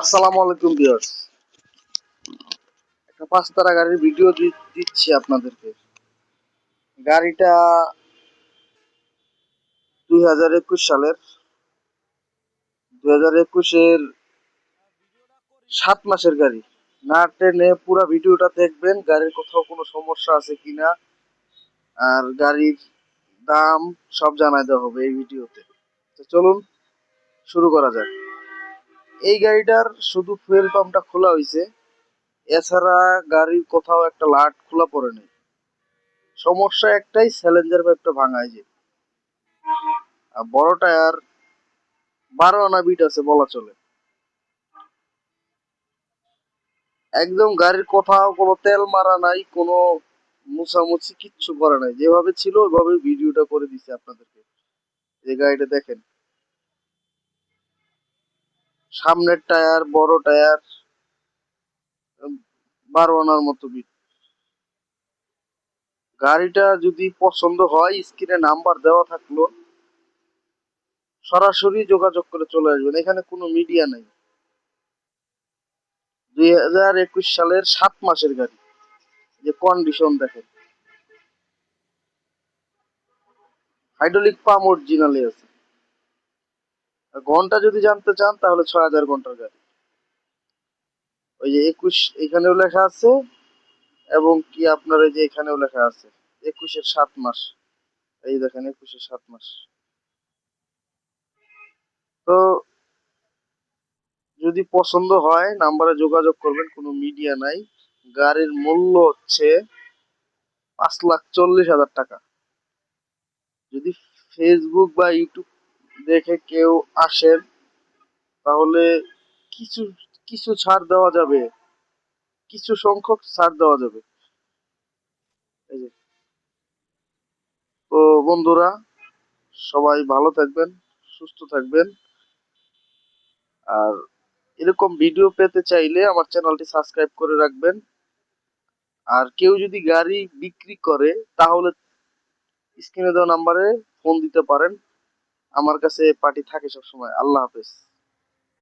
আসসালামু আলাইকুম ভিউয়ার্স। একটা পাঁচতারা গাড়ির ভিডিও দিচ্ছি আপনাদেরকে। গাড়িটা 2021 সালের 2021-এর 7 মাসের গাড়ি। না টেনে পুরো ভিডিওটা দেখবেন, গাড়ির কোথাও কোনো সমস্যা আছে কিনা আর গাড়ির দাম সব জানাই দেওয়া হবে এই ভিডিওতে। তো চলুন শুরু করা যাক। এই গাড়িটার শুধু ফুয়েল পাম্পটা খোলা হয়েছে, এছাড়া গাড়ির কোথাও একটা লাট খোলা পড়ে নেই। সমস্যা একটাই, স্যালেঞ্জার পাইপটা ভাঙা। যে বড় টায়ার 12 আনা বিট আছে বলা চলে। একদম গাড়ির কোথাও কোনো তেল মারা নাই, কোনো মুছামুছি কিচ্ছু করা নাই, যেভাবে ছিল ওইভাবে ভিডিওটা করে দিছি আপনাদেরকে। যে গাড়িটা দেখেন, সামনের টায়ার বড় টায়ার, 12 আনার মতো বিট। গাড়িটা যদি পছন্দ হয় স্ক্রিনে নাম্বার দেওয়া থাকলো, সরাসরি যোগাযোগ করে চলে আসবেন, এখানে কোনো মিডিয়া নাই। 2021 সালের 7 মাসের গাড়ি, যে কন্ডিশন দেখেন। হাইড্রোলিক পাম্প অরিজিনালি আছে। আর ঘন্টা যদি জানতে চান তাহলে 6000 ঘন্টার গাড়ি। ওই যে 21 এখানেও লেখা আছে, এবং কি আপনার এই যে এখানেও লেখা আছে 21-এর 7 মাস। এই দেখেন 21-এর 7 মাস। তো যদি পছন্দ হয় নাম্বারে যোগাযোগ করবেন, কোনো মিডিয়া নাই। গাড়ির মূল্য হচ্ছে 5,40,000 টাকা। যদি ফেসবুক বা ইউটিউব দেখে কেউ আসেন তাহলে কিছু কিছু ছাড় দেওয়া যাবে, কিছু সংখ্যক ছাড় দেওয়া যাবে। এই যে, তো বন্ধুরা, সবাই ভালো থাকবেন, সুস্থ থাকবেন। আর এরকম ভিডিও পেতে চাইলে আমার চ্যানেলটি সাবস্ক্রাইব করে রাখবেন। আর কেউ যদি গাড়ি বিক্রি করে তাহলে স্ক্রিনে দেওয়া নাম্বারে ফোন দিতে পারেন, আমার কাছে পার্টি থাকে সবসময়। আল্লাহ হাফেজ।